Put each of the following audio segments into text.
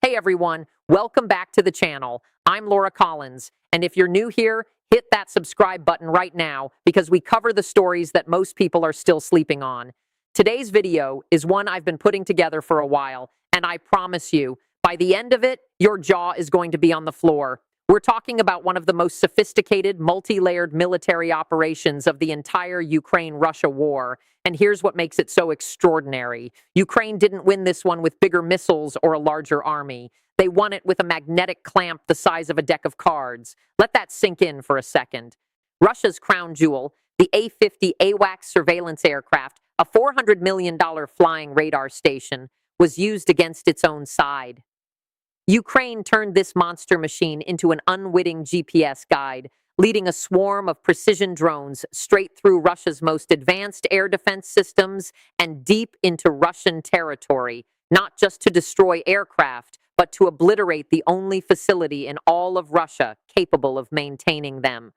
Hey everyone, welcome back to the channel. I'm Laura Collins, and if you're new here, hit that subscribe button right now because we cover the stories that most people are still sleeping on. Today's video is one I've been putting together for a while, and I promise you, by the end of it, your jaw is going to be on the floor. We're talking about one of the most sophisticated, multi-layered military operations of the entire Ukraine-Russia war. And here's what makes it so extraordinary. Ukraine didn't win this one with bigger missiles or a larger army. They won it with a magnetic clamp the size of a deck of cards. Let that sink in for a second. Russia's crown jewel, the A-50 AWACS surveillance aircraft, a $400 million flying radar station, was used against its own side. Ukraine turned this monster machine into an unwitting GPS guide, leading a swarm of precision drones straight through Russia's most advanced air defense systems and deep into Russian territory, not just to destroy aircraft, but to obliterate the only facility in all of Russia capable of maintaining them.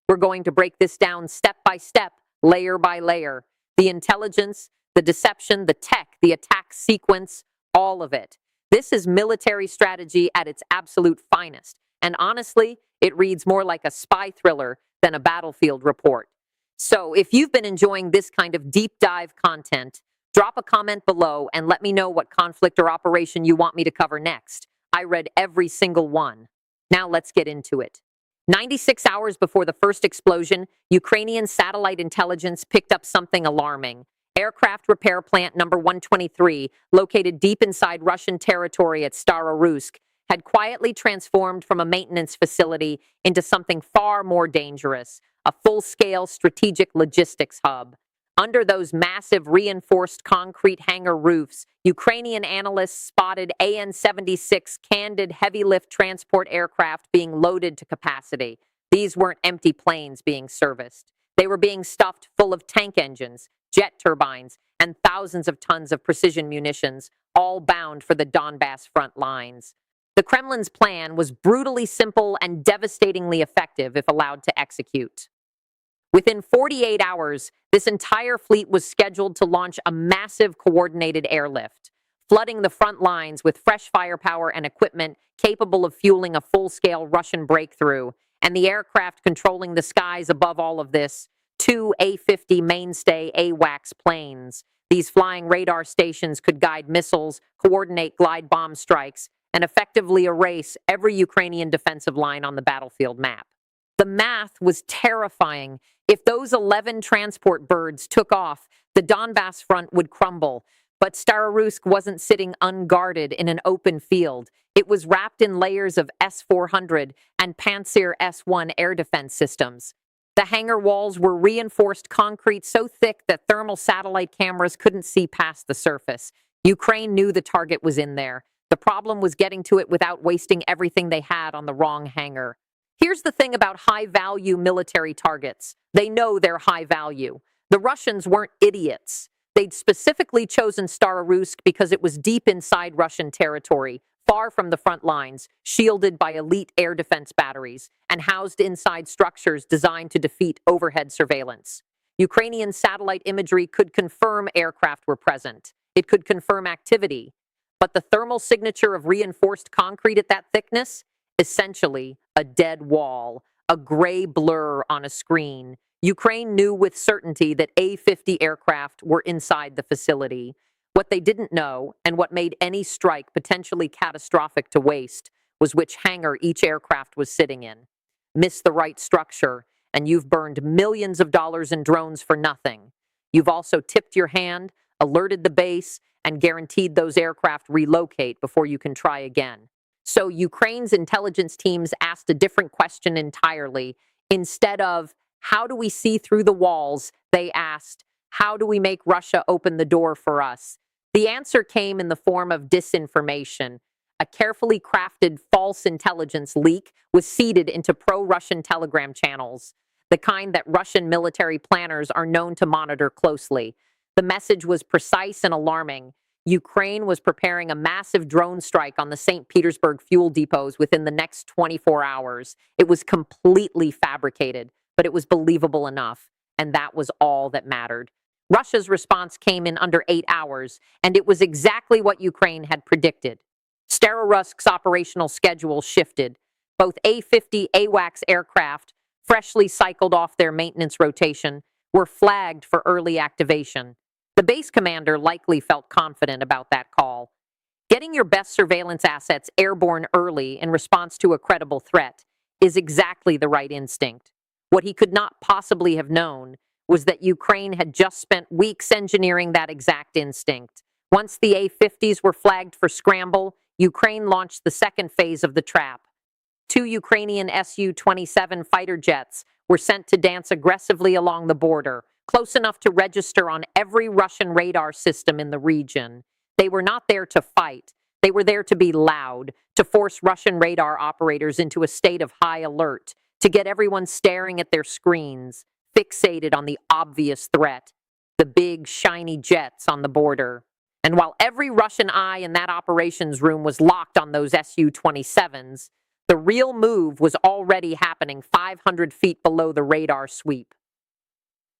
We're going to break this down step by step, layer by layer. The intelligence, the deception, the tech, the attack sequence, all of it. This is military strategy at its absolute finest, and honestly, it reads more like a spy thriller than a battlefield report. So if you've been enjoying this kind of deep dive content, drop a comment below and let me know what conflict or operation you want me to cover next. I read every single one. Now let's get into it. 96 hours before the first explosion, Ukrainian satellite intelligence picked up something alarming. Aircraft repair plant number 123, located deep inside Russian territory at Starorusk, had quietly transformed from a maintenance facility into something far more dangerous, a full-scale strategic logistics hub. Under those massive reinforced concrete hangar roofs, Ukrainian analysts spotted An-76 Candid heavy-lift transport aircraft being loaded to capacity. These weren't empty planes being serviced. They were being stuffed full of tank engines, jet turbines, and thousands of tons of precision munitions, all bound for the Donbass front lines. The Kremlin's plan was brutally simple and devastatingly effective if allowed to execute. Within 48 hours, this entire fleet was scheduled to launch a massive coordinated airlift, flooding the front lines with fresh firepower and equipment capable of fueling a full-scale Russian breakthrough, and the aircraft controlling the skies above all of this, two A-50 mainstay AWACS planes. These flying radar stations could guide missiles, coordinate glide bomb strikes, and effectively erase every Ukrainian defensive line on the battlefield map. The math was terrifying. If those 11 transport birds took off, the Donbass front would crumble. But Starorusk wasn't sitting unguarded in an open field. It was wrapped in layers of S-400 and Pantsir S-1 air defense systems. The hangar walls were reinforced concrete so thick that thermal satellite cameras couldn't see past the surface. Ukraine knew the target was in there. The problem was getting to it without wasting everything they had on the wrong hangar. Here's the thing about high-value military targets. They know they're high value. The Russians weren't idiots. They'd specifically chosen Starorusk because it was deep inside Russian territory, far from the front lines, shielded by elite air defense batteries, and housed inside structures designed to defeat overhead surveillance. Ukrainian satellite imagery could confirm aircraft were present. It could confirm activity. But the thermal signature of reinforced concrete at that thickness? Essentially, a dead wall, a gray blur on a screen. Ukraine knew with certainty that A-50 aircraft were inside the facility. What they didn't know, and what made any strike potentially catastrophic to waste, was which hangar each aircraft was sitting in. Miss the right structure, and you've burned millions of dollars in drones for nothing. You've also tipped your hand, alerted the base, and guaranteed those aircraft relocate before you can try again. So Ukraine's intelligence teams asked a different question entirely. Instead of, how do we see through the walls, they asked, how do we make Russia open the door for us? The answer came in the form of disinformation. A carefully crafted false intelligence leak was seeded into pro-Russian Telegram channels, the kind that Russian military planners are known to monitor closely. The message was precise and alarming. Ukraine was preparing a massive drone strike on the St. Petersburg fuel depots within the next 24 hours. It was completely fabricated, but it was believable enough, and that was all that mattered. Russia's response came in under 8 hours, and it was exactly what Ukraine had predicted. Starorusk's operational schedule shifted. Both A-50 AWACS aircraft, freshly cycled off their maintenance rotation, were flagged for early activation. The base commander likely felt confident about that call. Getting your best surveillance assets airborne early in response to a credible threat is exactly the right instinct. What he could not possibly have known was that Ukraine had just spent weeks engineering that exact instinct. Once the A-50s were flagged for scramble, Ukraine launched the second phase of the trap. 2 Ukrainian Su-27 fighter jets were sent to dance aggressively along the border, close enough to register on every Russian radar system in the region. They were not there to fight. They were there to be loud, to force Russian radar operators into a state of high alert, to get everyone staring at their screens, fixated on the obvious threat, the big, shiny jets on the border. And while every Russian eye in that operations room was locked on those Su-27s, the real move was already happening 500 feet below the radar sweep.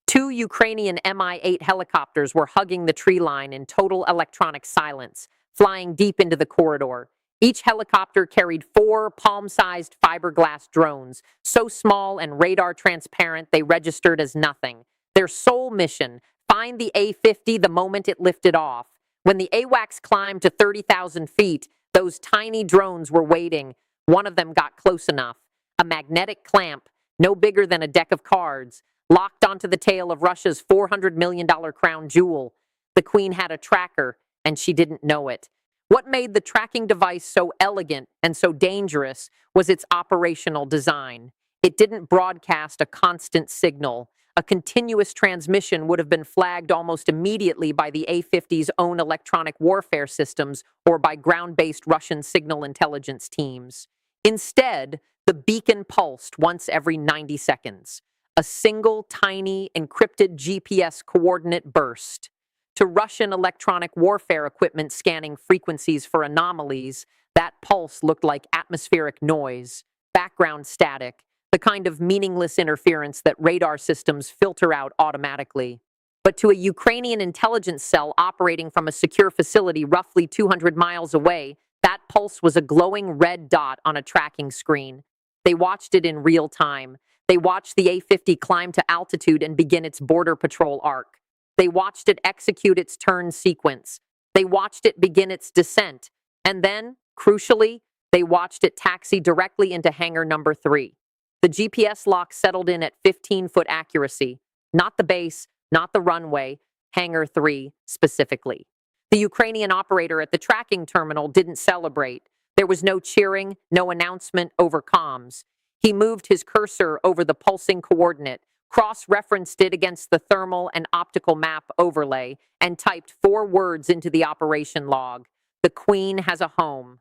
2 Ukrainian Mi-8 helicopters were hugging the tree line in total electronic silence, flying deep into the corridor. Each helicopter carried 4 palm-sized fiberglass drones, so small and radar transparent they registered as nothing. Their sole mission, find the A-50 the moment it lifted off. When the AWACS climbed to 30,000 feet, those tiny drones were waiting. One of them got close enough. A magnetic clamp, no bigger than a deck of cards, locked onto the tail of Russia's $400 million crown jewel. The Queen had a tracker, and she didn't know it. What made the tracking device so elegant and so dangerous was its operational design. It didn't broadcast a constant signal. A continuous transmission would have been flagged almost immediately by the A-50's own electronic warfare systems or by ground-based Russian signal intelligence teams. Instead, the beacon pulsed once every 90 seconds. A single, tiny, encrypted GPS coordinate burst. To Russian electronic warfare equipment scanning frequencies for anomalies, that pulse looked like atmospheric noise, background static, the kind of meaningless interference that radar systems filter out automatically. But to a Ukrainian intelligence cell operating from a secure facility roughly 200 miles away, that pulse was a glowing red dot on a tracking screen. They watched it in real time. They watched the A-50 climb to altitude and begin its border patrol arc. They watched it execute its turn sequence. They watched it begin its descent. And then, crucially, they watched it taxi directly into hangar number 3. The GPS lock settled in at 15-foot accuracy. Not the base, not the runway, hangar 3 specifically. The Ukrainian operator at the tracking terminal didn't celebrate. There was no cheering, no announcement over comms. He moved his cursor over the pulsing coordinate, cross-referenced it against the thermal and optical map overlay, and typed 4 words into the operation log. The Queen has a home.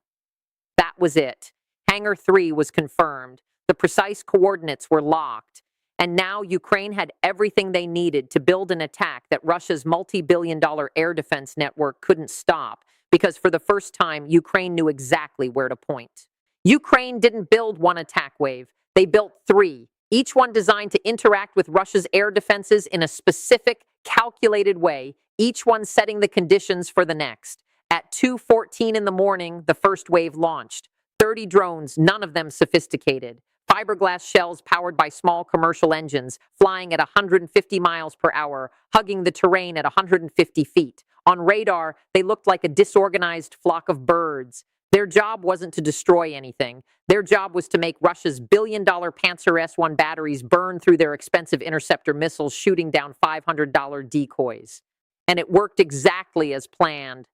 That was it. Hangar 3 was confirmed. The precise coordinates were locked. And now Ukraine had everything they needed to build an attack that Russia's multi-billion-dollar air defense network couldn't stop, because for the first time, Ukraine knew exactly where to point. Ukraine didn't build one attack wave. They built 3, each one designed to interact with Russia's air defenses in a specific, calculated way, each one setting the conditions for the next. At 2:14 in the morning, the first wave launched. 30 drones, none of them sophisticated. Fiberglass shells powered by small commercial engines, flying at 150 miles per hour, hugging the terrain at 150 feet. On radar, they looked like a disorganized flock of birds. Their job wasn't to destroy anything. Their job was to make Russia's billion-dollar Panzer S-1 batteries burn through their expensive interceptor missiles shooting down $500 decoys. And it worked exactly as planned.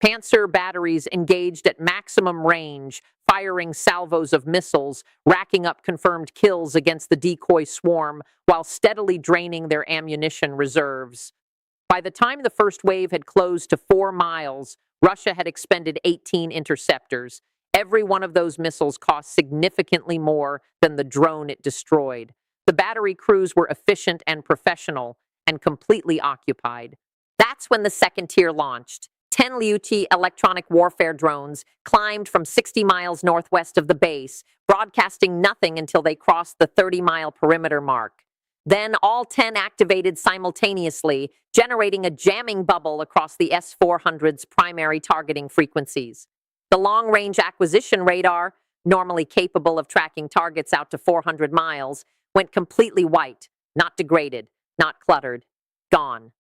Panzer batteries engaged at maximum range, firing salvos of missiles, racking up confirmed kills against the decoy swarm while steadily draining their ammunition reserves. By the time the first wave had closed to 4 miles, Russia had expended 18 interceptors. Every one of those missiles cost significantly more than the drone it destroyed. The battery crews were efficient and professional and completely occupied. That's when the second tier launched. 10 Lyuti electronic warfare drones climbed from 60 miles northwest of the base, broadcasting nothing until they crossed the 30-mile perimeter mark. Then all 10 activated simultaneously, generating a jamming bubble across the S-400's primary targeting frequencies. The long-range acquisition radar, normally capable of tracking targets out to 400 miles, went completely white, not degraded, not cluttered, gone.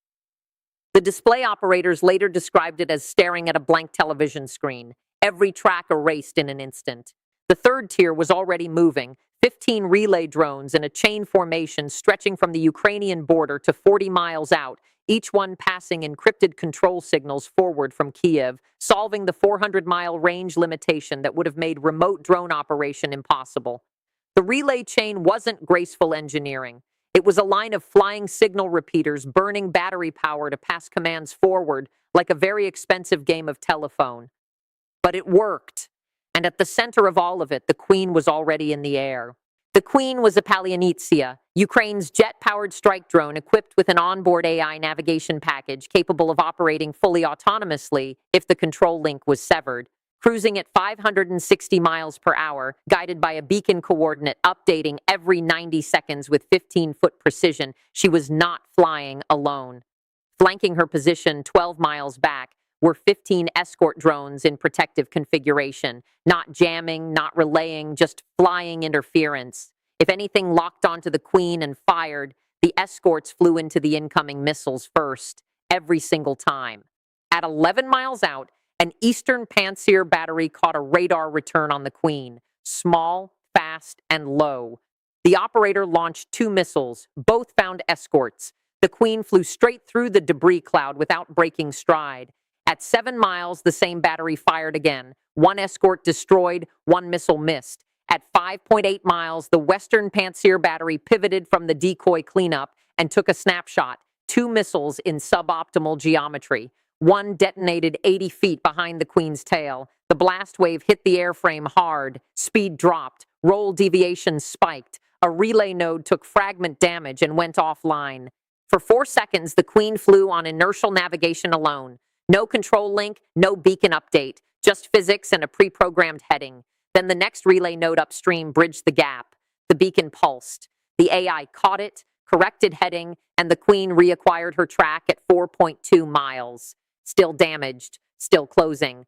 The display operators later described it as staring at a blank television screen, every track erased in an instant. The third tier was already moving, 15 relay drones in a chain formation stretching from the Ukrainian border to 40 miles out, each one passing encrypted control signals forward from Kiev, solving the 400-mile range limitation that would have made remote drone operation impossible. The relay chain wasn't graceful engineering. It was a line of flying signal repeaters burning battery power to pass commands forward like a very expensive game of telephone. But it worked. And at the center of all of it, the Queen was already in the air. The Queen was a Palyanitsia, Ukraine's jet-powered strike drone equipped with an onboard AI navigation package capable of operating fully autonomously if the control link was severed. Cruising at 560 miles per hour, guided by a beacon coordinate updating every 90 seconds with 15-foot precision, she was not flying alone. Flanking her position 12 miles back were 15 escort drones in protective configuration, not jamming, not relaying, just flying interference. If anything locked onto the Queen and fired, the escorts flew into the incoming missiles first, every single time. At 11 miles out, an Eastern Pantsir battery caught a radar return on the Queen, small, fast, and low. The operator launched 2 missiles, both found escorts. The Queen flew straight through the debris cloud without breaking stride. At 7 miles, the same battery fired again. 1 escort destroyed, 1 missile missed. At 5.8 miles, the Western Pantsir battery pivoted from the decoy cleanup and took a snapshot. 2 missiles in suboptimal geometry. 1 detonated 80 feet behind the Queen's tail. The blast wave hit the airframe hard. Speed dropped. Roll deviation spiked. A relay node took fragment damage and went offline. For 4 seconds, the Queen flew on inertial navigation alone. No control link, no beacon update, just physics and a pre-programmed heading. Then the next relay node upstream bridged the gap. The beacon pulsed. The AI caught it, corrected heading, and the Queen reacquired her track at 4.2 miles. Still damaged, still closing.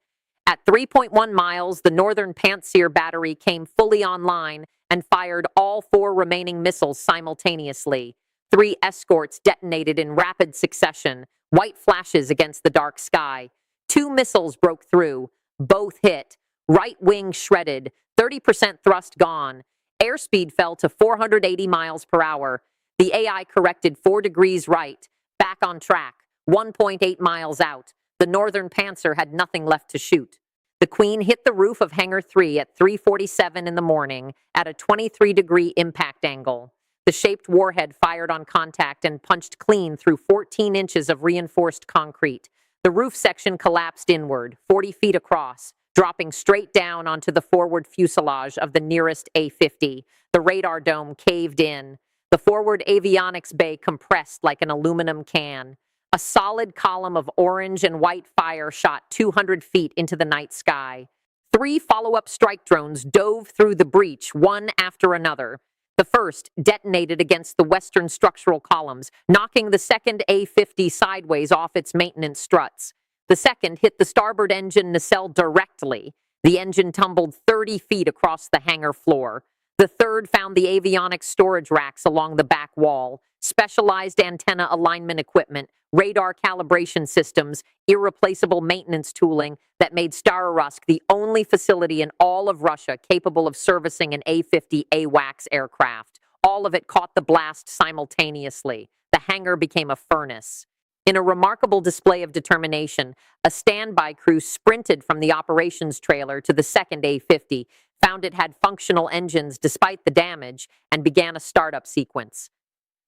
At 3.1 miles, the Northern Pantsir battery came fully online and fired all 4 remaining missiles simultaneously. 3 escorts detonated in rapid succession, white flashes against the dark sky. 2 missiles broke through. Both hit. Right wing shredded. 30% thrust gone. Airspeed fell to 480 miles per hour. The AI corrected 4 degrees right. Back on track. 1.8 miles out. The Northern Pantsir had nothing left to shoot. The Queen hit the roof of Hangar 3 at 3:47 in the morning at a 23-degree impact angle. The shaped warhead fired on contact and punched clean through 14 inches of reinforced concrete. The roof section collapsed inward, 40 feet across, dropping straight down onto the forward fuselage of the nearest A-50. The radar dome caved in. The forward avionics bay compressed like an aluminum can. A solid column of orange and white fire shot 200 feet into the night sky. 3 follow-up strike drones dove through the breach, one after another. The first detonated against the western structural columns, knocking the second A-50 sideways off its maintenance struts. The second hit the starboard engine nacelle directly. The engine tumbled 30 feet across the hangar floor. The third found the avionics storage racks along the back wall, specialized antenna alignment equipment, radar calibration systems, irreplaceable maintenance tooling that made Starorusk the only facility in all of Russia capable of servicing an A-50 AWACS aircraft. All of it caught the blast simultaneously. The hangar became a furnace. In a remarkable display of determination, a standby crew sprinted from the operations trailer to the second A-50, found it had functional engines despite the damage, and began a startup sequence.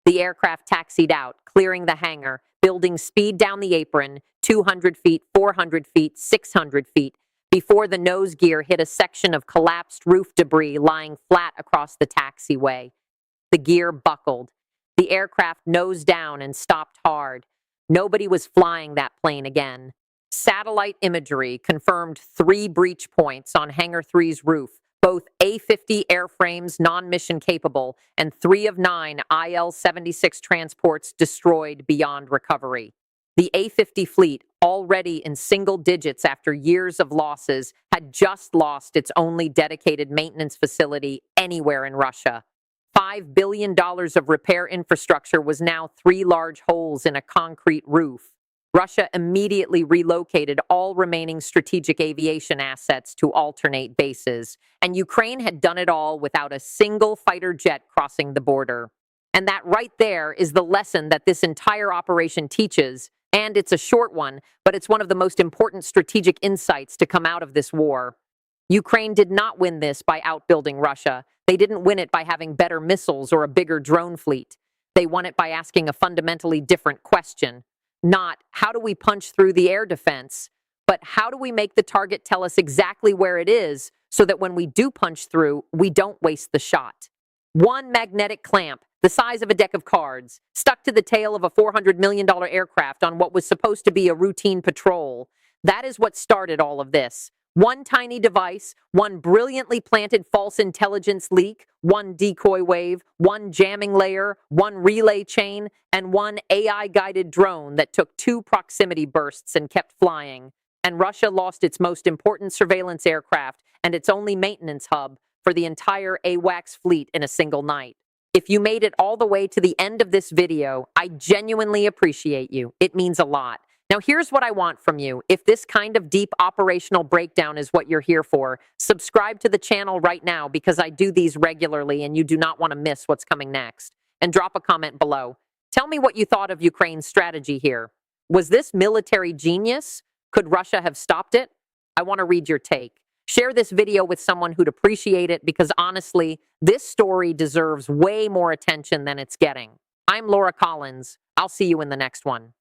The aircraft taxied out, clearing the hangar, building speed down the apron, 200 feet, 400 feet, 600 feet, before the nose gear hit a section of collapsed roof debris lying flat across the taxiway. The gear buckled. The aircraft nosed down and stopped hard. Nobody was flying that plane again. Satellite imagery confirmed 3 breach points on Hangar 3's roof, both A-50 airframes non-mission capable, and 3 of 9 IL-76 transports destroyed beyond recovery. The A-50 fleet, already in single digits after years of losses, had just lost its only dedicated maintenance facility anywhere in Russia. $5 billion of repair infrastructure was now 3 large holes in a concrete roof. Russia immediately relocated all remaining strategic aviation assets to alternate bases, and Ukraine had done it all without a single fighter jet crossing the border. And that right there is the lesson that this entire operation teaches, and it's a short one, but it's one of the most important strategic insights to come out of this war. Ukraine did not win this by outbuilding Russia. They didn't win it by having better missiles or a bigger drone fleet. They won it by asking a fundamentally different question. Not, how do we punch through the air defense, but how do we make the target tell us exactly where it is so that when we do punch through, we don't waste the shot. One magnetic clamp, the size of a deck of cards, stuck to the tail of a $400 million aircraft on what was supposed to be a routine patrol. That is what started all of this. One tiny device, one brilliantly planted false intelligence leak, one decoy wave, one jamming layer, one relay chain, and one AI-guided drone that took 2 proximity bursts and kept flying. And Russia lost its most important surveillance aircraft and its only maintenance hub for the entire AWACS fleet in a single night. If you made it all the way to the end of this video, I genuinely appreciate you. It means a lot. Now, here's what I want from you. If this kind of deep operational breakdown is what you're here for, subscribe to the channel right now because I do these regularly and you do not want to miss what's coming next. And drop a comment below. Tell me what you thought of Ukraine's strategy here. Was this military genius? Could Russia have stopped it? I want to read your take. Share this video with someone who'd appreciate it because honestly, this story deserves way more attention than it's getting. I'm Laura Collins. I'll see you in the next one.